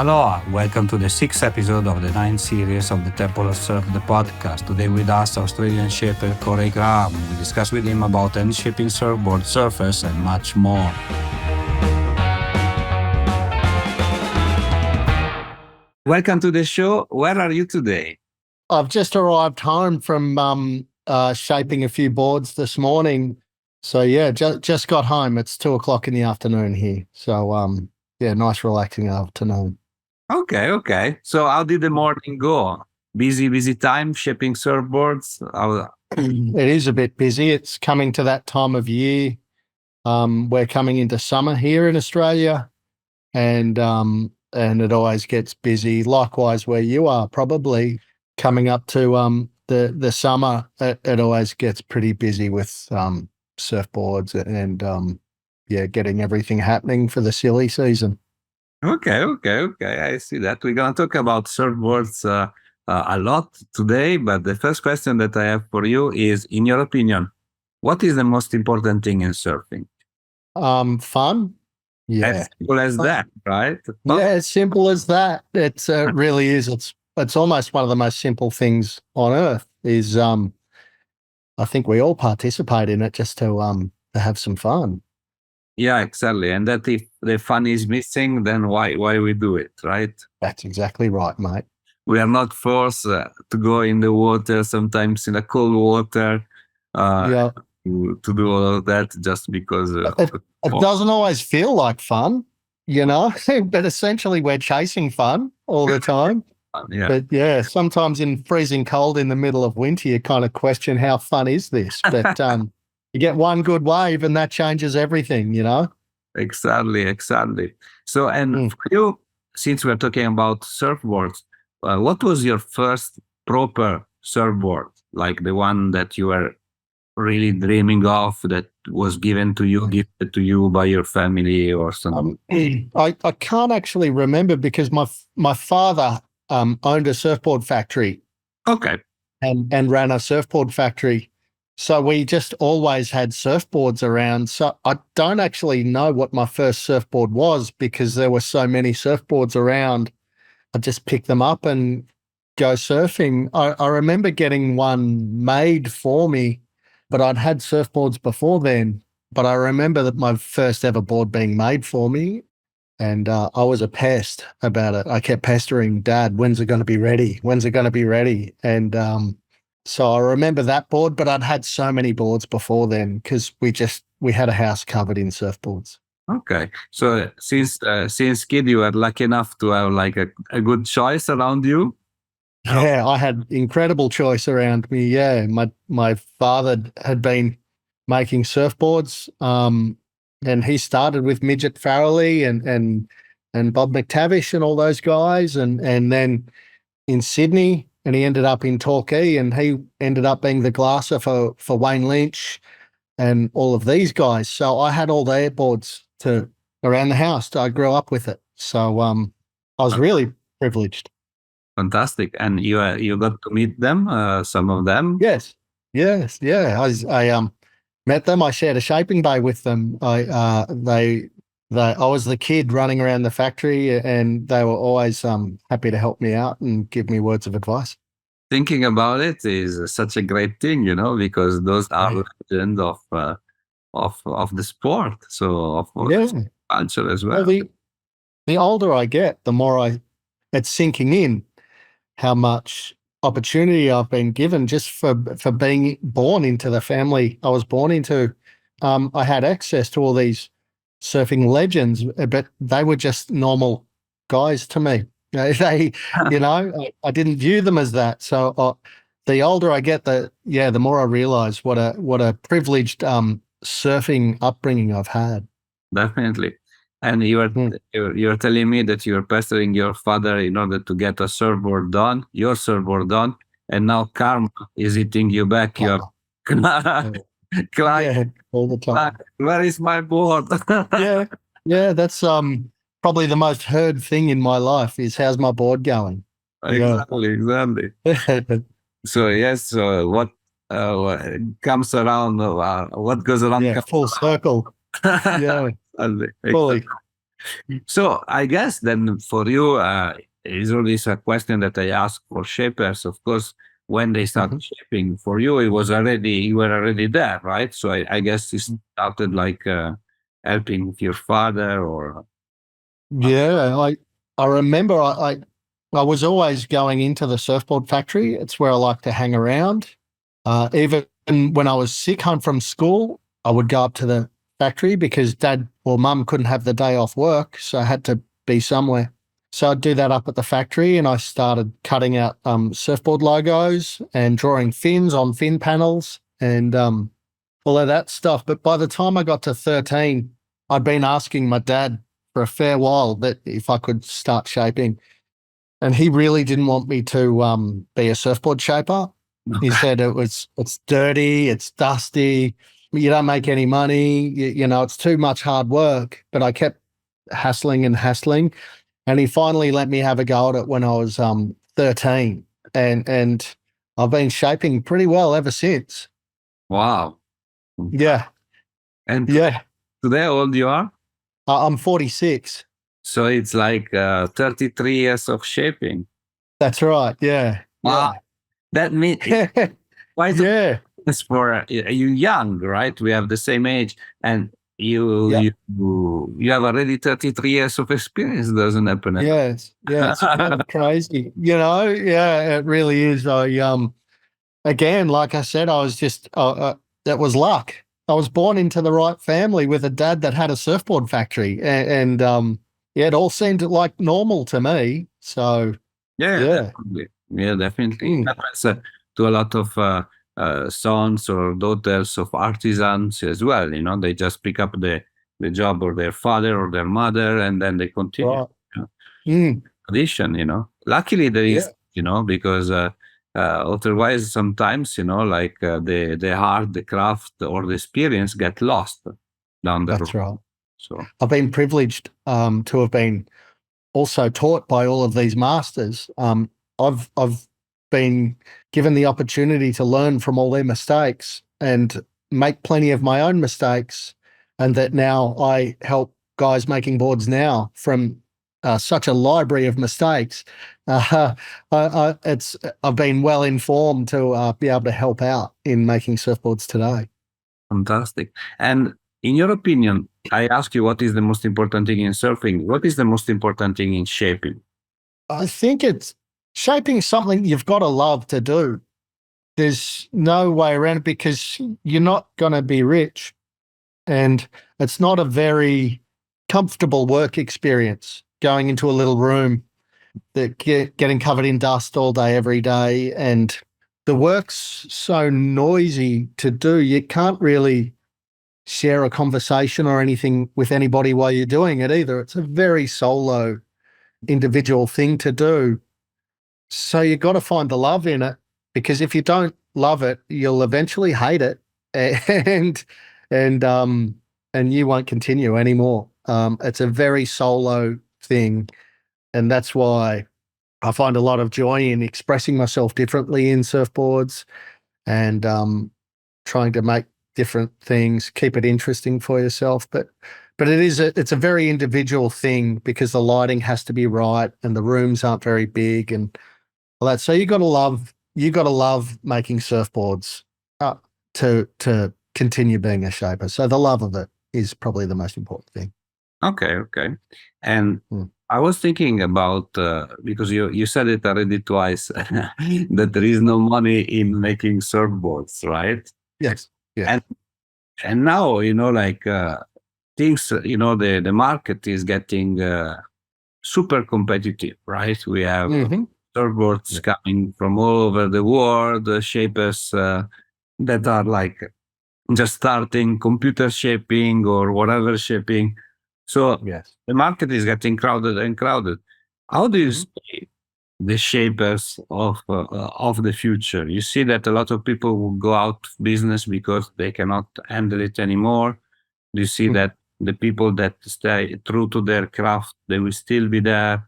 Aloha, welcome to the 6th episode of the 9th series of the Temple of Surf, the podcast. Today with us, Australian shaper Coreygraham. We discuss with him about end shaping surfboard, surfers, and much more. Welcome to the show. Where are you today? I've just arrived home from shaping a few boards this morning. So yeah, just got home. It's 2:00 in the afternoon here. So yeah, nice relaxing afternoon. Okay. So how did the morning go? Busy time shaping surfboards? It is a bit busy. It's coming to that time of year. We're coming into summer here in Australia, and it always gets busy. Likewise, where you are, probably coming up to the summer, it always gets pretty busy with surfboards and getting everything happening for the silly season. Okay. I see that. We're going to talk about surfboards a lot today, but the first question that I have for you is, in your opinion, what is the most important thing in surfing? Fun. Yeah. As simple as that, right? Yeah, as simple as that. It really is. It's almost one of the most simple things on earth. Is I think we all participate in it just to have some fun. Yeah, exactly. And that if the fun is missing, then why we do it, right? That's exactly right, mate. We are not forced to go in the water, sometimes in the cold water, to do all of that just because. It doesn't always feel like fun, but essentially we're chasing fun all the time. Yeah. But yeah, sometimes in freezing cold in the middle of winter, you kind of question how fun is this? But you get one good wave and that changes everything, Exactly. So, and for you, since we're talking about surfboards, what was your first proper surfboard? Like the one that you were really dreaming of, that was gifted to you by your family or something? I can't actually remember because my father owned a surfboard factory. Okay. And ran a surfboard factory. So we just always had surfboards around. So I don't actually know what my first surfboard was because there were so many surfboards around. I just picked them up and go surfing. I remember getting one made for me, but I'd had surfboards before then. But I remember that my first ever board being made for me. And I was a pest about it. I kept pestering Dad, when's it going to be ready? And so I remember that board, but I'd had so many boards before then because we had a house covered in surfboards. Okay. So since kid, you were lucky enough to have like a good choice around you? Yeah, I had incredible choice around me. Yeah, my father had been making surfboards. And he started with Midget Farrelly and Bob McTavish and all those guys, and then in Sydney, and he ended up in Torquay, and he ended up being the glasser for Wayne Lynch and all of these guys. So I had all their boards around the house. I grew up with it, so I was really privileged. Fantastic, and you got to meet them, some of them. Yes, yeah. I met them. I shared a shaping bay with them. I was the kid running around the factory, and they were always happy to help me out and give me words of advice. Thinking about it is such a great thing, because those are legends of the sport, so of culture as well. The older I get, the more it's sinking in how much opportunity I've been given just for being born into the family I was born into. I had access to all these surfing legends, but they were just normal guys to me. I didn't view them as that. So the older I get, the more I realize what a privileged surfing upbringing I've had. Definitely. And you're telling me that you're pestering your father in order to get your surfboard done, and now karma is eating you back. You're client all the time. Where is my board? yeah. That's probably the most heard thing in my life is how's my board going? Exactly. So yes. So what comes around? What goes around? Full circle. Yeah. Exactly. Fully. So I guess then for you, is always a question that I ask for shapers. Of course, when they start Mhm. shaping, for you it was already you were already there, right? So I guess you started like helping with your father or Yeah, I remember I was always going into the surfboard factory. It's where I like to hang around. Even when I was sick home from school, I would go up to the factory because dad or mum couldn't have the day off work, so I had to be somewhere. So I'd do that up at the factory, and I started cutting out surfboard logos and drawing fins on fin panels and all of that stuff. But by the time I got to 13, I'd been asking my dad for a fair while that if I could start shaping. And he really didn't want me to be a surfboard shaper. He said it's dirty, it's dusty, you don't make any money, you know, it's too much hard work. But I kept hassling and hassling, and he finally let me have a go at it when I was 13, and I've been shaping pretty well ever since. wow. Yeah, And yeah. today, how old you are? I'm 46. So it's like 33 years of shaping. That's right. Yeah, Wow. yeah, That means quite a yeah, it's for you young, right? We have the same age, and yeah. you have already 33 years of experience. Doesn't happen. Yes, yeah, it's kind of crazy, you know. Yeah, it really is. Again, like I said, I was just that was luck. I was born into the right family with a dad that had a surfboard factory, and yeah, it all seemed like normal to me. So Yeah, yeah, definitely. Yeah, definitely. It mm, happens to a lot of sons or daughters of artisans as well. You know, they just pick up the job of their father or their mother, and then they continue. right, You know, mm, tradition. You know, luckily there yeah, is. You know, because otherwise sometimes like the art, the craft, or the experience get lost down the road. that's right. So I've been privileged to have been also taught by all of these masters. I've been given the opportunity to learn from all their mistakes and make plenty of my own mistakes, and that now I help guys making boards now from such a library of mistakes. It's I've been well informed to be able to help out in making surfboards today. fantastic. And in your opinion, I ask you what is the most important thing in surfing? What is the most important thing in shaping? I think it's shaping something you've got to love to do. There's no way around it because you're not going to be rich, and it's not a very comfortable work experience going into a little room that getting covered in dust all day every day, and the work's so noisy to do you can't really share a conversation or anything with anybody while you're doing it either. It's a very solo individual thing to do. So you got to find the love in it, because if you don't love it, you'll eventually hate it, and and um and you won't continue anymore. It's a very solo thing, and that's why I find a lot of joy in expressing myself differently in surfboards, and trying to make different things, keep it interesting for yourself. But it's a very individual thing because the lighting has to be right and the rooms aren't very big and all that. So you got to love making surfboards uh, to continue being a shaper. So the love of it is probably the most important thing. Okay, okay. And Hmm. I was thinking about because you said it already twice that there is no money in making surfboards, right? Yes. Yeah. And and now like things the market is getting super competitive, right? We have Hmm. surfboards Yeah. coming from all over the world, shapers that are like just starting computer shaping or whatever shaping. So Yes. the market is getting crowded and crowded. How do you Hmm. see the shapers of the future? You see that a lot of people will go out of business because they cannot handle it anymore. Do you see that the people that stay true to their craft, they will still be there?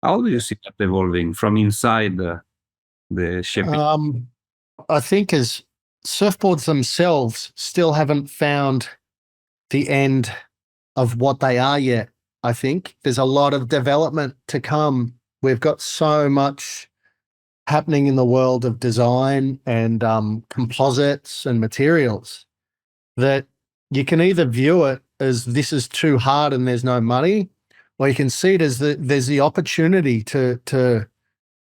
How do you see that evolving from inside the shaping? Um, I think as surfboards themselves still haven't found the end of what they are yet. I think there's a lot of development to come. We've got so much happening in the world of design and composites and materials that you can either view it as this is too hard and there's no money, or you can see it as there's the opportunity to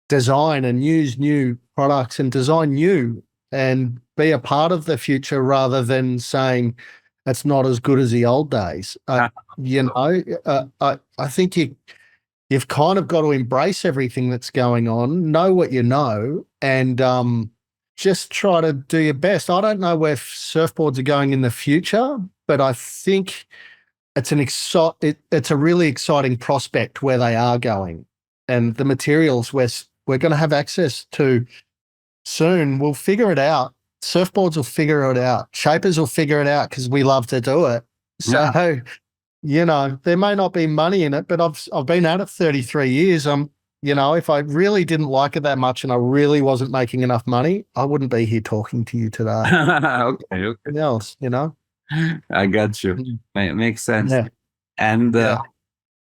design and use new products and design new and be a part of the future rather than saying it's not as good as the old days. I think you've kind of got to embrace everything that's going on, know what you know, and just try to do your best. I don't know where surfboards are going in the future, but I think it's it's a really exciting prospect where they are going, and the materials we're going to have access to soon. We'll figure it out. Surfboards will figure it out. Shapers will figure it out because we love to do it. So, there may not be money in it, but I've been at it 33 years. If I really didn't like it that much and I really wasn't making enough money, I wouldn't be here talking to you today. Okay. Else, I got you. Makes sense. Yeah. And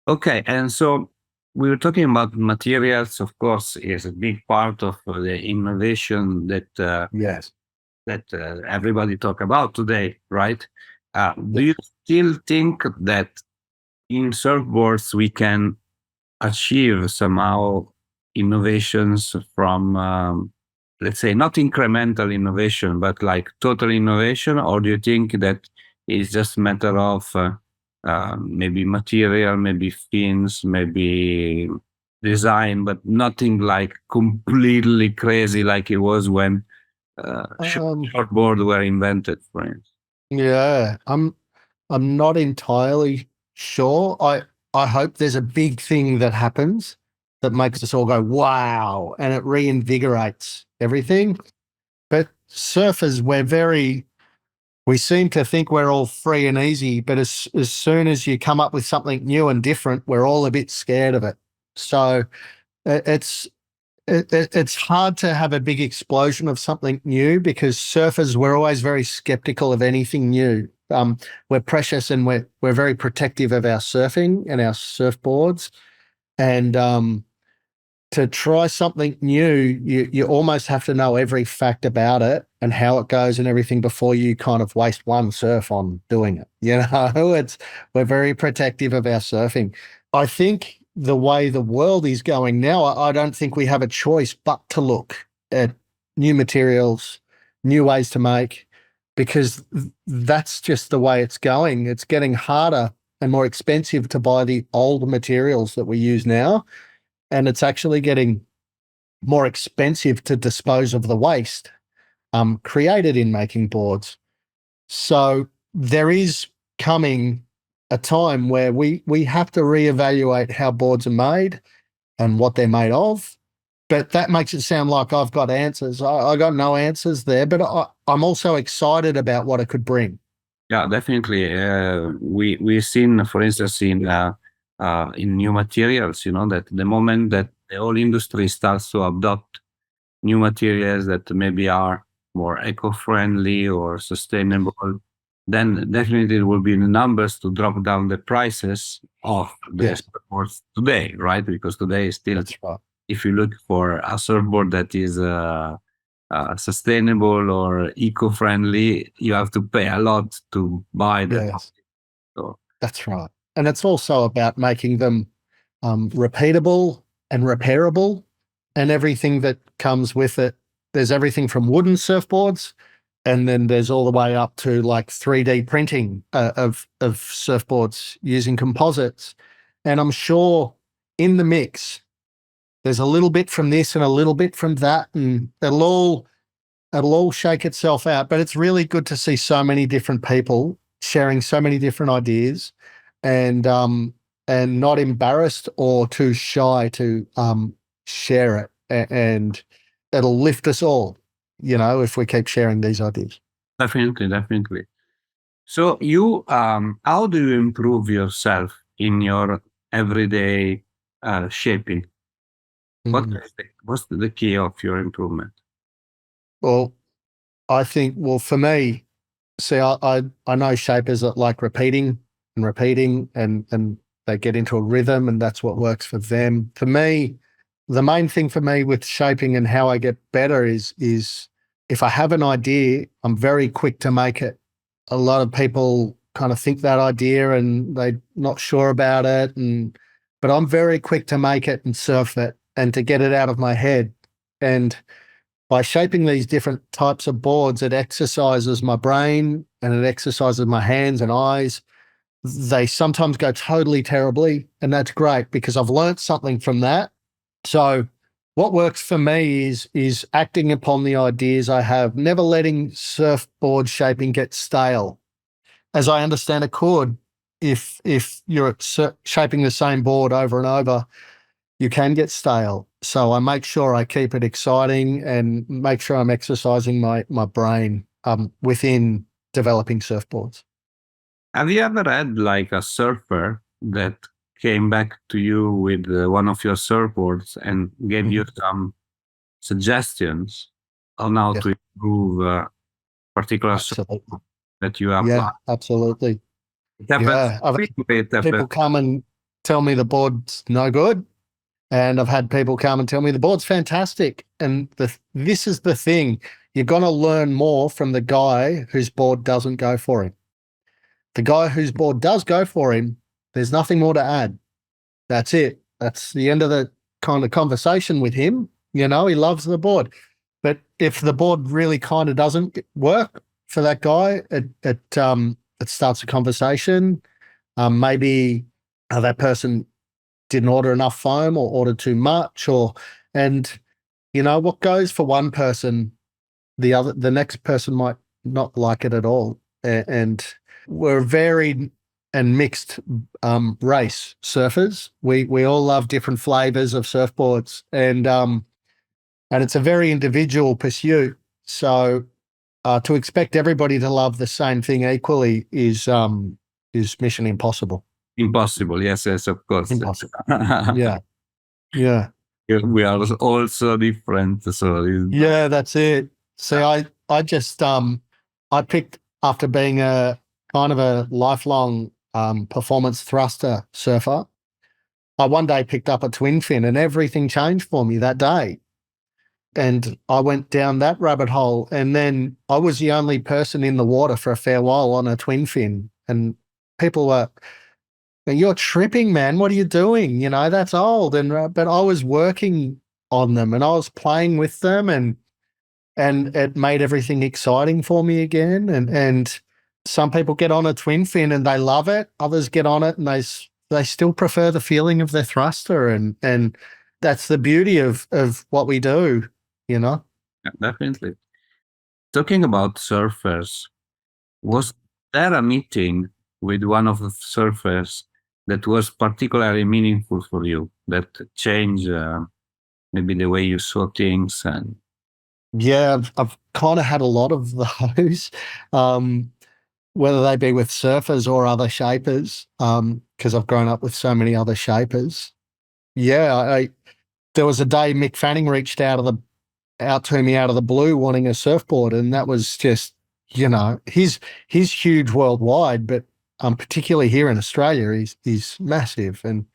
okay, and so we were talking about materials. Of course, is a big part of the innovation that Yes. that everybody talk about today, right? Do you still think that in surfboards we can achieve somehow innovations from, let's say, not incremental innovation, but like total innovation? Or do you think that it's just a matter of maybe material, maybe fins, maybe design, but nothing like completely crazy like it was when shortboard were invented, for instance? Yeah, I'm not entirely sure. I hope there's a big thing that happens that makes us all go, wow, and it reinvigorates everything. But surfers, we seem to think we're all free and easy, but as soon as you come up with something new and different, we're all a bit scared of it. So it's hard to have a big explosion of something new because surfers, we're always very skeptical of anything new. We're precious and we're very protective of our surfing and our surfboards. And to try something new, you almost have to know every fact about it and how it goes and everything before you kind of waste one surf on doing it. We're very protective of our surfing. I think the way the world is going now, I don't think we have a choice but to look at new materials, new ways to make, because that's just the way it's going. It's getting harder and more expensive to buy the old materials that we use now. And it's actually getting more expensive to dispose of the waste created in making boards. So there is coming a time where we have to reevaluate how boards are made and what they're made of. But that makes it sound like I've got answers. I got no answers there, but I'm also excited about what it could bring. Yeah, definitely. We've seen, for instance, in new materials, that the moment that the whole industry starts to adopt new materials that maybe are more eco-friendly or sustainable, then definitely there will be the numbers to drop down the prices of the surfboards today, right? Because today is still, right. If you look for a surfboard that is sustainable or eco-friendly, you have to pay a lot to buy them. Yes. So that's right. And it's also about making them repeatable and repairable and everything that comes with it. There's everything from wooden surfboards, and then there's all the way up to like 3D printing of surfboards using composites. And I'm sure in the mix, there's a little bit from this and a little bit from that, and it'll all shake itself out. But it's really good to see so many different people sharing so many different ideas, and not embarrassed or too shy to share it. And it'll lift us all, if we keep sharing these ideas. Definitely. So you, how do you improve yourself in your everyday shaping? What's the key of your improvement? Well, I think, for me, see, I know shapers that like repeating and they get into a rhythm, and that's what works for them. For me, the main thing for me with shaping and how I get better is if I have an idea, I'm very quick to make it. A lot of people kind of think that idea and they're not sure about it, but I'm very quick to make it and surf it and to get it out of my head. And by shaping these different types of boards, it exercises my brain and it exercises my hands and eyes. They sometimes go totally terribly, and that's great because I've learned something from that. So what works for me is acting upon the ideas I have, never letting surfboard shaping get stale. As I understand it could, if you're shaping the same board over and over, you can get stale. So I make sure I keep it exciting and make sure I'm exercising my brain within developing surfboards. Have you ever had like a surfer that came back to you with one of your surfboards and gave you some suggestions on how to improve particular surfboard that you apply? Yeah, absolutely. People come and tell me the board's no good, and I've had people come and tell me the board's fantastic. And this is the thing. You're going to learn more from the guy whose board doesn't go for him. The guy whose board does go for him, there's nothing more to add. That's it. That's the end of the kind of conversation with him. He loves the board. But if the board really kind of doesn't work for that guy, it starts a conversation. Maybe that person didn't order enough foam or ordered too much, and what goes for one person, the next person might not like it at all. And we're varied and mixed race surfers. We all love different flavors of surfboards, and it's a very individual pursuit. So to expect everybody to love the same thing equally is mission impossible. Impossible, yes, of course. Impossible. Yeah. We are all so different. So yeah, that's it. See, I just I picked, after being a kind of a lifelong performance thruster surfer, I one day picked up a twin fin and everything changed for me that day. And I went down that rabbit hole, and then I was the only person in the water for a fair while on a twin fin, and people were, "You're tripping, man. What are you doing? That's old." But I was working on them and I was playing with them, and it made everything exciting for me again. And some people get on a twin fin and they love it. Others get on it and they still prefer the feeling of their thruster, and that's the beauty of what we do. Yeah, definitely. Talking about surfers, was there a meeting with one of the surfers that was particularly meaningful for you, that changed maybe the way you saw things? And yeah, I've kind of had a lot of those, whether they be with surfers or other shapers, because I've grown up with so many other shapers. Yeah, there was a day Mick Fanning reached out to me out of the blue wanting a surfboard, and that was just, he's huge worldwide, but particularly here in Australia, he's massive. And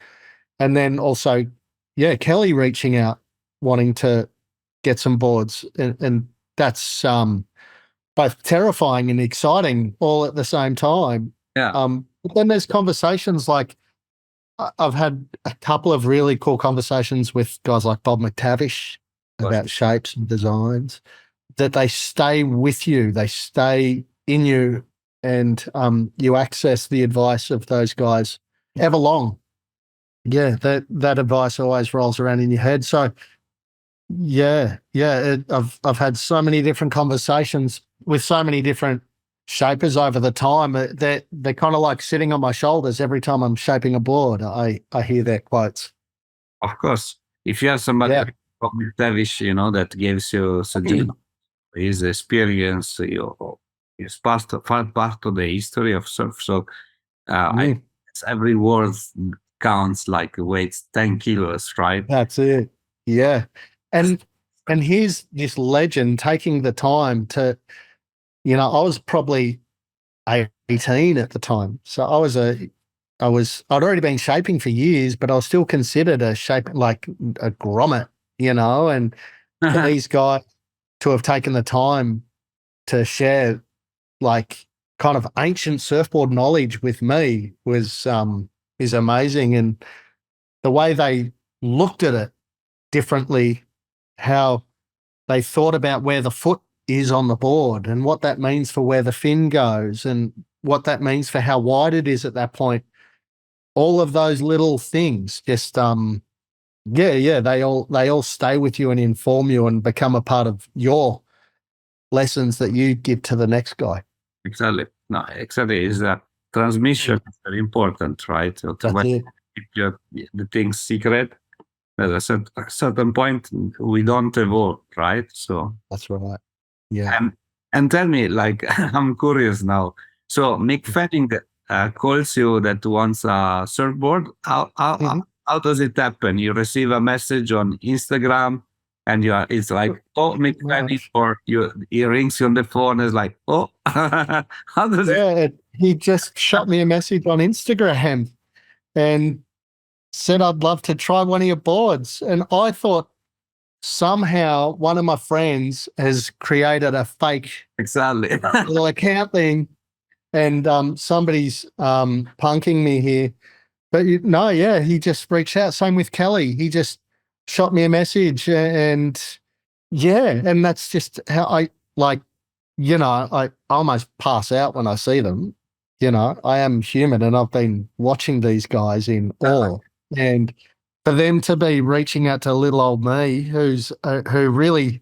then also, Kelly reaching out wanting to get some boards, and that's both terrifying and exciting all at the same time. Yeah. But then there's conversations like, I've had a couple of really cool conversations with guys like Bob McTavish about shapes and designs, that they stay with you, they stay in you, and you access the advice of those guys ever long. Yeah, that advice always rolls around in your head. So I've had so many different conversations with so many different shapers over the time. They're kind of like sitting on my shoulders every time I'm shaping a board. I hear their quotes. Of course, if you have somebody like Tavish, that gives you his experience, is part of the history of surf. So every word counts, like weighs 10 kilos, right? That's it. Yeah. And here's this legend taking the time to, I was probably 18 at the time. So I was a I'd already been shaping for years, but I was still considered a grommet, and for these guys to have taken the time to share like kind of ancient surfboard knowledge with me is amazing. And the way they looked at it differently, how they thought about where the foot is on the board and what that means for where the fin goes and what that means for how wide it is at that point. All of those little things just they all stay with you and inform you and become a part of your lessons that you give to the next guy. Exactly. No, exactly. Is that transmission is very important, right? So That's it. keep the things secret, at a certain point, we don't evolve, right? So that's right. Yeah. And tell me, like, I'm curious now. So Mick Fanning calls you that wants a surfboard. How does it happen? You receive a message on Instagram, and it's like, oh, Mick Fanning, or he rings you on the phone. And it's like, oh, how does it? He just shot me a message on Instagram and said, I'd love to try one of your boards. And I thought somehow one of my friends has created a fake little account thing, and somebody's punking me here. But he just reached out. Same with Kelly. He just shot me a message, and that's just how I almost pass out when I see them. I am human, and I've been watching these guys in awe. And for them to be reaching out to little old me, who really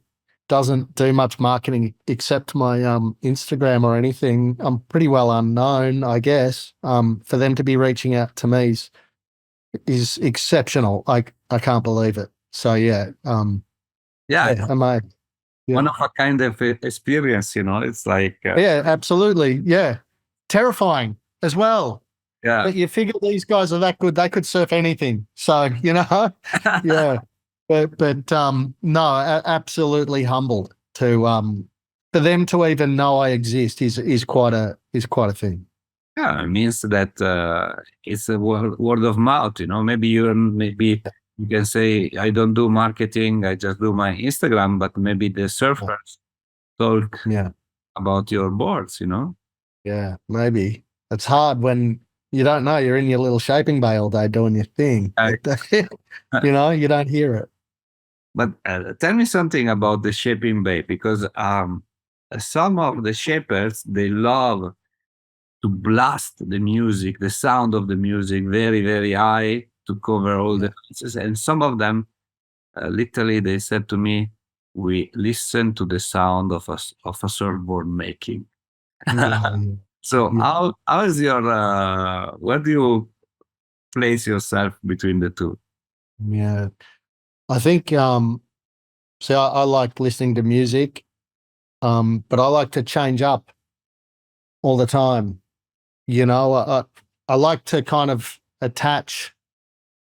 doesn't do much marketing except my Instagram or anything, I'm pretty well unknown, I guess. For them to be reaching out to me is exceptional. I can't believe it. So amazing. One of a kind of experience, it's like absolutely, terrifying as well. Yeah, but you figure these guys are that good; they could surf anything. So but absolutely humbled to for them to even know I exist is quite a thing. Yeah, it means that it's a word of mouth. Maybe you can say, I don't do marketing, I just do my Instagram, but maybe the surfers talk about your boards. Yeah, maybe it's hard when you don't know. You're in your little shaping bay all day doing your thing. You don't hear it. But tell me something about the shaping bay, because some of the shapers, they love to blast the music, the sound of the music very, very high to cover all the noises. And some of them, literally, they said to me, we listen to the sound of a surfboard making. So how is your, where do you place yourself between the two? Yeah, I think, I like listening to music, but I like to change up all the time. I like to kind of attach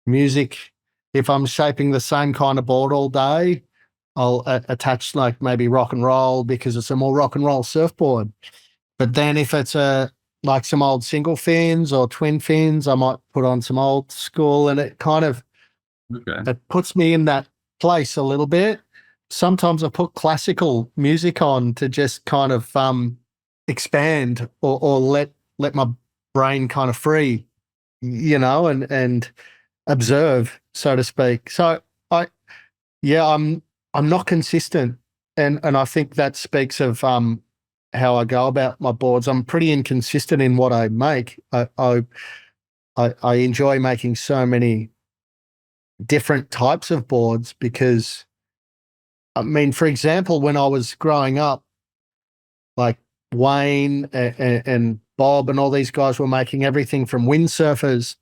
music. If I'm shaping the same kind of board all day, I'll attach like maybe rock and roll because it's a more rock and roll surfboard. But then if it's like some old single fins or twin fins, I might put on some old school, and it kind of it puts me in that place a little bit. Sometimes I put classical music on to just kind of expand or let my brain kind of free, and observe, so to speak. So I'm not consistent, and I think that speaks of how I go about my boards. I'm pretty inconsistent in what I make. I enjoy making so many different types of boards because, for example, when I was growing up, like Wayne and Bob and all these guys were making everything from windsurfers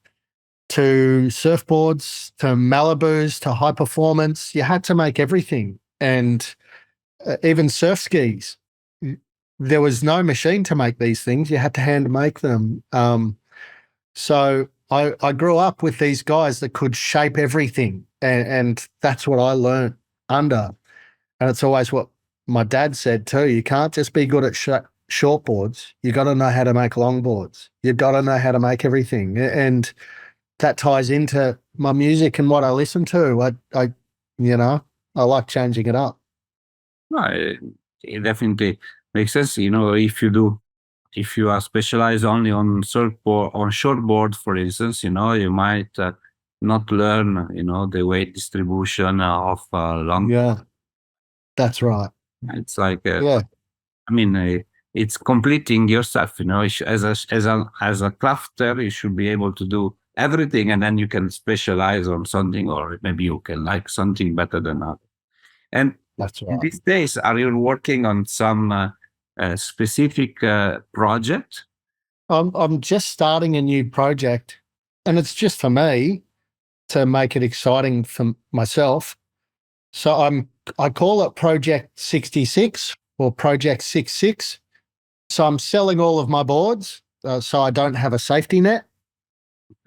to surfboards to Malibus to high performance. You had to make everything, and even surf skis. There was no machine to make these things. You had to hand make them. So I grew up with these guys that could shape everything, and that's what I learned under. And it's always what my dad said too. You can't just be good at shortboards, you got to know how to make longboards. You've got to know how to make everything. And that ties into my music and what I listen to. I like changing it up. It definitely makes sense. If you are specialized only on surfboard, on shortboard, for instance, you might not learn, the weight distribution of long. Yeah, that's right. It's like, Yeah, it's completing yourself. As a crafter, you should be able to do everything, and then you can specialize on something, or maybe you can like something better than others. And that's right. these days, are you working on some specific project? I'm just starting a new project, and it's just for me to make it exciting for myself. So I call it Project 66 or Project 66. So I'm selling all of my boards, so I don't have a safety net.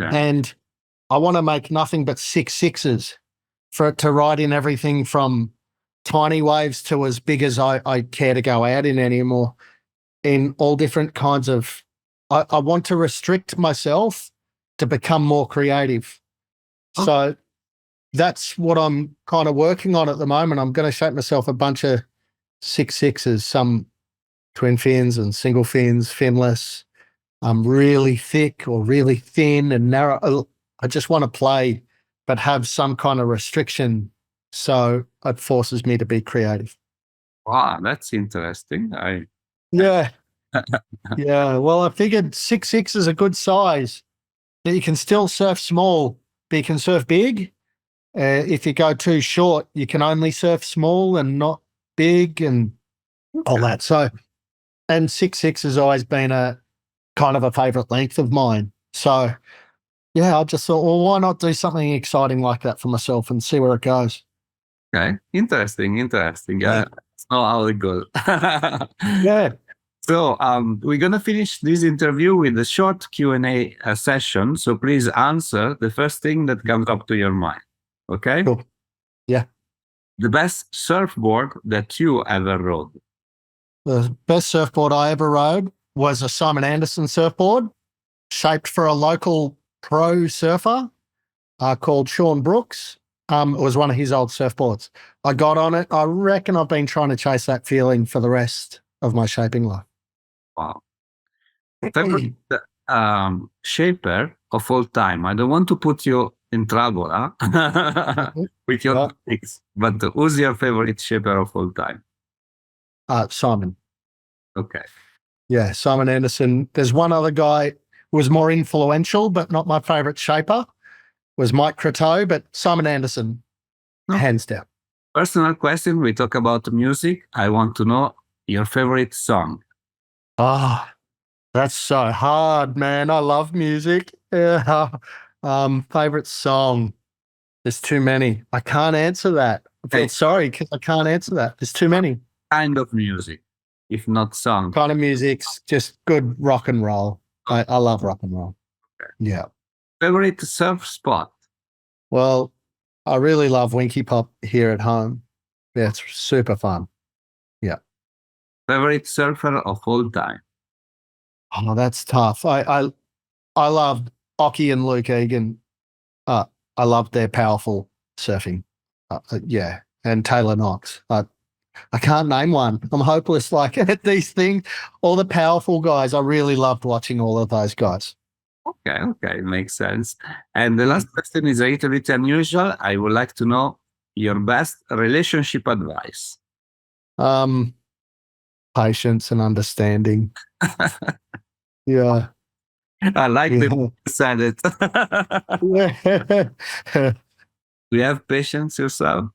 Okay. And I want to make nothing but 6 for it to ride in everything from tiny waves to as big as I care to go out in anymore, in all different kinds of. I want to restrict myself to become more creative. Oh. So that's what I'm kind of working on at the moment. I'm going to shape myself a bunch of 6s, some twin fins and single fins, finless, really thick or really thin and narrow. I just want to play, but have some kind of restriction. So it forces me to be creative. Wow, that's interesting. Yeah. Yeah. Well, I figured 6 is a good size. You can still surf small, but you can surf big. If you go too short, you can only surf small and not big and all that. So, and 6 has always been a kind of a favorite length of mine. So, yeah, I just thought, well, why not do something exciting like that for myself and see where it goes? Okay, interesting. Yeah, that's not how it goes. Yeah. So we're gonna finish this interview with a short Q&A session. So please answer the first thing that comes up to your mind. Okay. Cool. Yeah. The best surfboard that you ever rode. The best surfboard I ever rode was a Simon Anderson surfboard, shaped for a local pro surfer called Sean Brooks. It was one of his old surfboards. I got on it. I reckon I've been trying to chase that feeling for the rest of my shaping life. Wow. Favorite shaper of all time. I don't want to put you in trouble with your topics, but who's your favorite shaper of all time? Simon. Okay. Yeah, Simon Anderson. There's one other guy who was more influential, but not my favorite shaper, was Mike Croteau, but Simon Anderson, hands down. Personal question. We talk about music. I want to know your favorite song. That's so hard, man. I love music. Yeah. Favorite song. There's too many. I can't answer that. I feel sorry because I can't answer that. There's too many. Kind of music, if not song. Kind of music's just good rock and roll. I love rock and roll. Okay. Yeah. Favorite surf spot? Well, I really love Winky Pop here at home. Yeah, it's super fun. Yeah. Favorite surfer of all time? Oh, that's tough. I loved Ockie and Luke Egan. I loved their powerful surfing. Yeah. And Taylor Knox. I can't name one. I'm hopeless like at these things. All the powerful guys, I really loved watching all of those guys. Okay, makes sense. And the last question is a little bit unusual. I would like to know your best relationship advice. Patience and understanding. Yeah. I like the way you said it. Do you have patience yourself?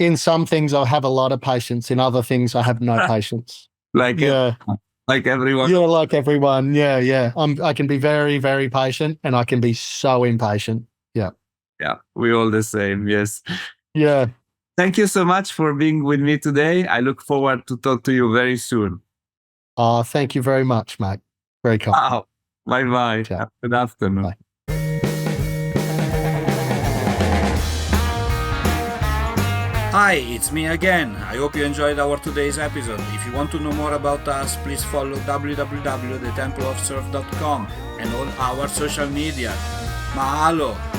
In some things, I have a lot of patience. In other things, I have no patience. Like everyone. Yeah, like everyone. Yeah. I can be very, very patient, and I can be so impatient. Yeah. Yeah, we're all the same. Yes. Yeah. Thank you so much for being with me today. I look forward to talk to you very soon. Thank you very much, mate. Very kind. Wow. Bye-bye. Good afternoon. Bye. Hi, it's me again. I hope you enjoyed our today's episode. If you want to know more about us, please follow www.templeofsurf.com and all our social media. Mahalo!